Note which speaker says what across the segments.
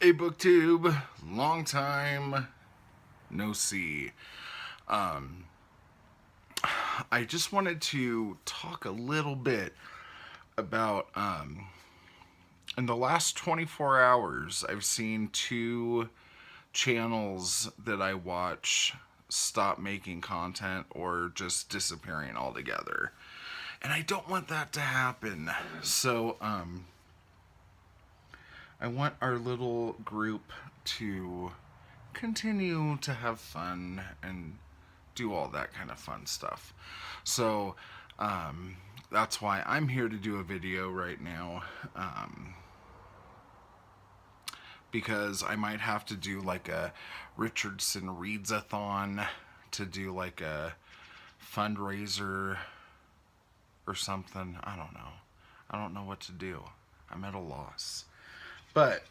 Speaker 1: Hey booktube, long time no see. Um, I just wanted to talk a little bit about in the last 24 hours I've seen two channels that I watch stop making content or just disappearing altogether. And I don't want that to happen. So I want our little group to continue to have fun and do all that kind of fun stuff. So, um, that's why I'm here to do a video right now. Because I might have to do like a Richardson Reads-a-thon to do like a fundraiser or something. I don't know. I don't know what to do. I'm at a loss. But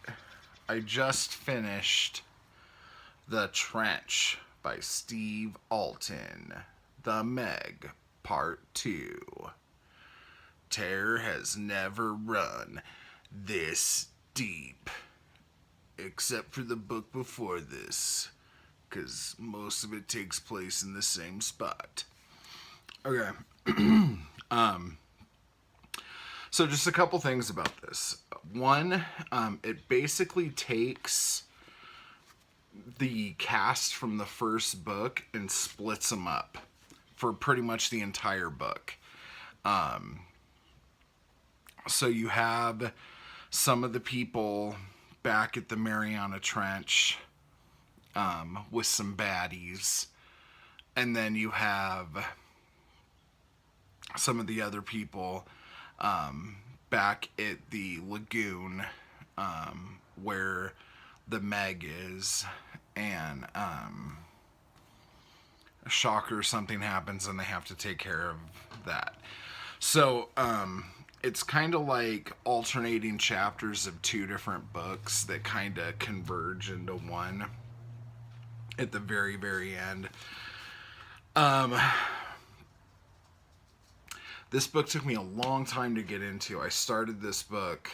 Speaker 1: I just finished The Trench by Steve Alton. The MEG Part 2. Terror has never run this deep. Except for the book before this. Because most of it takes place in the same spot. Okay. So just a couple things about this. One, it basically takes the cast from the first book and splits them up for pretty much the entire book. So you have some of the people back at the Mariana Trench with some baddies. And then you have some of the other people back at the lagoon where the Meg is, and a shocker, something happens and they have to take care of that. So it's kind of like alternating chapters of two different books that kind of converge into one at the very, very end. This book took me a long time to get into. I started this book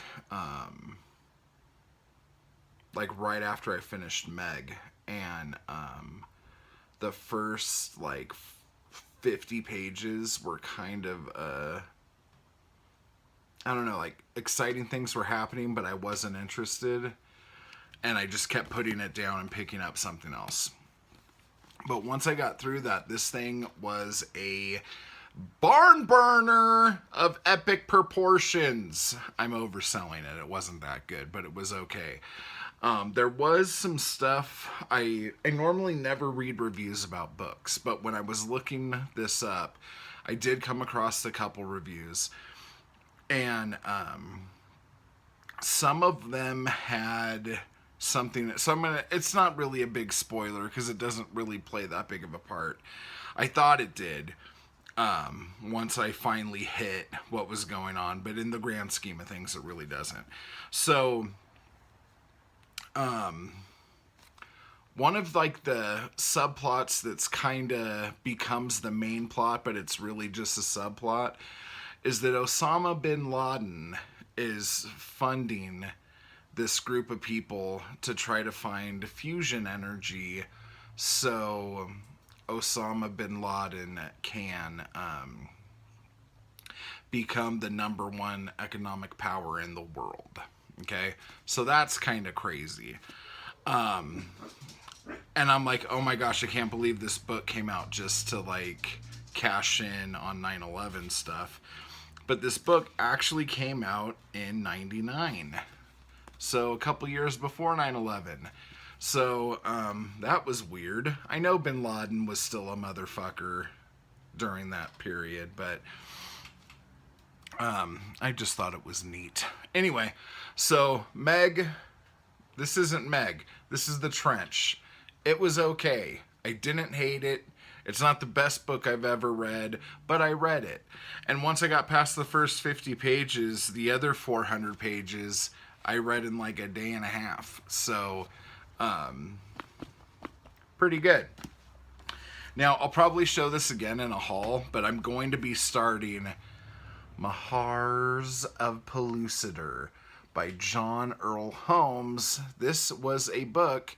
Speaker 1: like right after I finished Meg, and the first like 50 pages were kind of I don't know, like exciting things were happening, but I wasn't interested, and I just kept putting it down and picking up something else. But once I got through that, this thing was a barn burner of epic proportions. I'm overselling it. It wasn't that good, but it was okay. There was some stuff. I normally never read reviews about books, but when I was looking this up, I did come across a couple reviews, and some of them had something that it's not really a big spoiler because it doesn't really play that big of a part. I thought it did once I finally hit what was going on, but in the grand scheme of things, it really doesn't. So, one of like the subplots that's kind of becomes the main plot, but it's really just a subplot, is that Osama bin Laden is funding this group of people to try to find fusion energy so Osama bin Laden can become the number one economic power in the world. Okay, so that's kind of crazy. And I'm like, oh my gosh, I can't believe this book came out just to like cash in on 9/11 stuff. But this book actually came out in 99. So a couple years before 9/11. So that was weird. I know bin Laden was still a motherfucker during that period, but I just thought it was neat. Anyway, so Meg, this isn't Meg. This is The Trench. It was okay. I didn't hate it. It's not the best book I've ever read, but I read it. And once I got past the first 50 pages, the other 400 pages I read in like a day and a half. So, pretty good. Now, I'll probably show this again in a haul, but I'm going to be starting Mahars of Pellucidar by John Earl Holmes. This was a book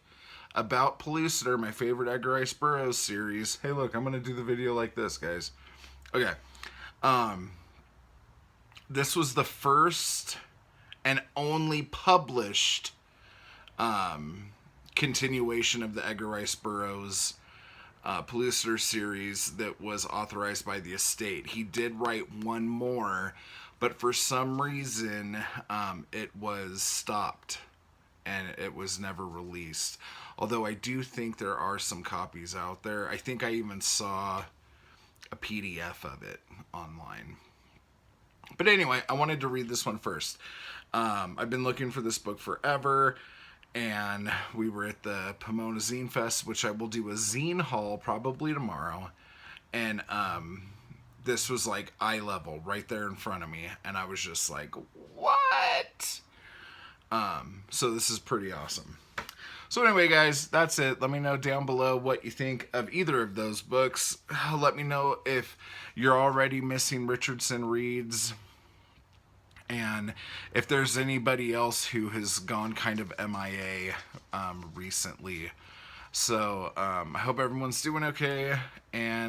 Speaker 1: about Pellucidar, my favorite Edgar Rice Burroughs series. Hey, look, I'm going to do the video like this, guys. Okay. This was the first and only published continuation of the Edgar Rice Burroughs Pellucidar series that was authorized by the estate. He did write one more, but for some reason it was stopped and it was never released. Although I do think there are some copies out there. I think I even saw a PDF of it online. But anyway, I wanted to read this one first. I've been looking for this book forever, and we were at the Pomona Zine Fest, which I will do a zine haul probably tomorrow. And this was like eye level right there in front of me, and I was just like, what? So this is pretty awesome. So anyway, guys, that's it. Let me know down below what you think of either of those books. Let me know if you're already missing Richardson reads, and if there's anybody else who has gone kind of MIA recently. So I hope everyone's doing okay, and